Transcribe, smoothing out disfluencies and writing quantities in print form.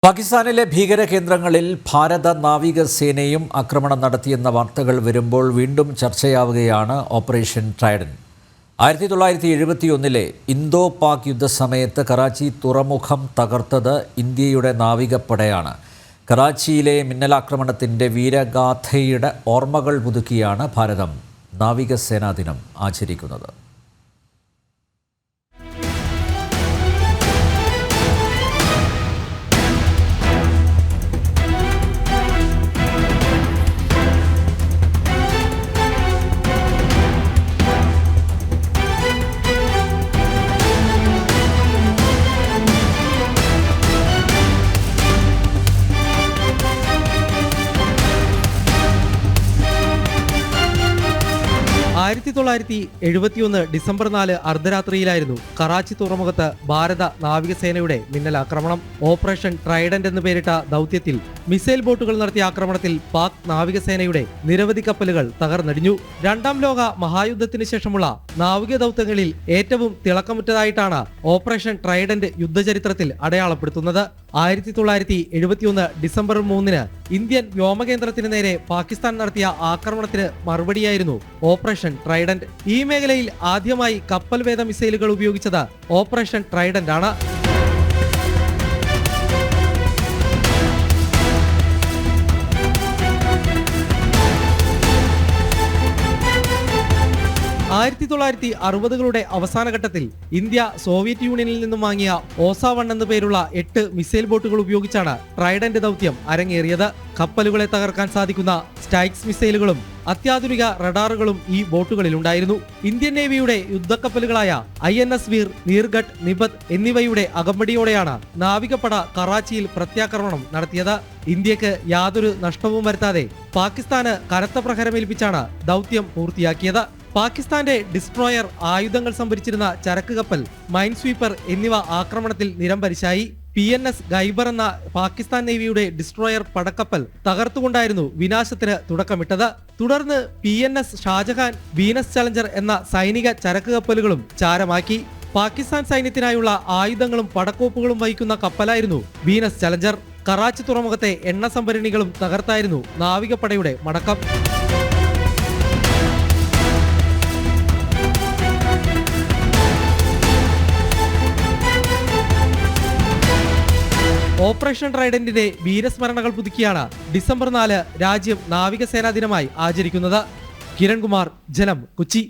പാകിസ്ഥാനിലെ ഭീകര കേന്ദ്രങ്ങളിൽ ഭാരത നാവികസേനയും ആക്രമണം നടത്തിയെന്ന വാർത്തകൾ വരുമ്പോൾ വീണ്ടും ചർച്ചയാവുകയാണ് ഓപ്പറേഷൻ ട്രൈഡന്റ്. 1971 ഇന്തോ പാക് യുദ്ധസമയത്ത് കറാച്ചി തുറമുഖം തകർത്തത് ഇന്ത്യയുടെ നാവികപ്പടയാണ്. കറാച്ചിയിലെ മിന്നലാക്രമണത്തിൻ്റെ വീരഗാഥയുടെ ഓർമ്മകൾ പുതുക്കിയാണ് ഭാരതം നാവികസേനാ ദിനം ആചരിക്കുന്നത്. ഡിസംബർ 4 അർദ്ധരാത്രിയിലായിരുന്നു കറാച്ചി തുറമുഖത്ത് ഭാരത നാവികസേനയുടെ മിന്നലാക്രമണം. ഓപ്പറേഷൻ ട്രൈഡന്റ് എന്ന് പേരിട്ട ദൗത്യത്തിൽ മിസൈൽ ബോട്ടുകൾ നടത്തിയ ആക്രമണത്തിൽ പാക് നാവികസേനയുടെ നിരവധി കപ്പലുകൾ തകർന്നടിഞ്ഞു. രണ്ടാം ലോക മഹായുദ്ധത്തിന് ശേഷമുള്ള നാവിക ദൗത്യങ്ങളിൽ ഏറ്റവും തിളക്കമുറ്റതായിട്ടാണ് ഓപ്പറേഷൻ ട്രൈഡന്റ് യുദ്ധചരിത്രത്തിൽ അടയാളപ്പെടുത്തുന്നത്. 1971 ഡിസംബർ 3 ഇന്ത്യൻ വ്യോമകേന്ദ്രത്തിന് നേരെ പാകിസ്ഥാൻ നടത്തിയ ആക്രമണത്തിന് മറുപടിയായിരുന്നു ഓപ്പറേഷൻ ട്രൈഡന്റ്. ഈ മേഖലയിൽ ആദ്യമായി കപ്പൽ വേധ മിസൈലുകൾ ഉപയോഗിച്ചത് ഓപ്പറേഷൻ ട്രൈഡന്റ് ആണ്. അവസാന ഘട്ടത്തിൽ ഇന്ത്യ സോവിയറ്റ് യൂണിയനിൽ നിന്നും വാങ്ങിയ ഓസ-1 എന്ന പേരുള്ള 8 മിസൈൽ ബോട്ടുകൾ ഉപയോഗിച്ചാണ് ട്രൈഡന്റ് ദൗത്യം അരങ്ങേറിയത്. കപ്പലുകളെ തകർക്കാൻ സാധിക്കുന്ന സ്ട്രൈക്സ് മിസൈലുകളും അത്യാധുനിക റഡാറുകളും ഈ ബോട്ടുകളിലുണ്ടായിരുന്നു. ഇന്ത്യൻ നേവിയുടെ യുദ്ധക്കപ്പലുകളായ INS വീർ, നീർഘട്ട്, നിപത് എന്നിവയുടെ അകമ്പടിയോടെയാണ് നാവികപ്പട കറാച്ചിയിൽ പ്രത്യാക്രമണം നടത്തിയത്. ഇന്ത്യക്ക് യാതൊരു നഷ്ടവും വരുത്താതെ പാകിസ്ഥാന് കനത്ത പ്രഹരമേൽപ്പിച്ചാണ് ദൗത്യം പൂർത്തിയാക്കിയത്. പാകിസ്ഥാന്റെ ഡിസ്ട്രോയർ, ആയുധങ്ങൾ സംഭരിച്ചിരുന്ന ചരക്ക് കപ്പൽ, മൈൻ സ്വീപ്പർ എന്നിവ ആക്രമണത്തിൽ നിരംപരിശായി. PNS ഖൈബർ എന്ന പാകിസ്ഥാൻ നേവിയുടെ ഡിസ്ട്രോയർ പടക്കപ്പൽ തകർത്തുകൊണ്ടായിരുന്നു വിനാശത്തിന് തുടക്കമിട്ടത്. തുടർന്ന് PNS ഷാജഹാൻ, വീനസ് ചലഞ്ചർ എന്ന സൈനിക ചരക്ക് കപ്പലുകളും ചാരമാക്കി. പാകിസ്ഥാൻ സൈന്യത്തിനായുള്ള ആയുധങ്ങളും പടക്കോപ്പുകളും വഹിക്കുന്ന കപ്പലായിരുന്നു വീനസ് ചലഞ്ചർ. കറാച്ചി തുറമുഖത്തെ എണ്ണ സംഭരണികളും തകർത്തായിരുന്നു നാവികപ്പടയുടെ മടക്കം. ഓപ്പറേഷൻ ട്രൈഡന്റിന്റെ വീരസ്മരണകൾ പുതുക്കിയാണ് ഡിസംബർ 4 രാജ്യം നാവികസേനാ ദിനമായി ആചരിക്കുന്നത്. കിരൺകുമാർ, ജനം, കൊച്ചി.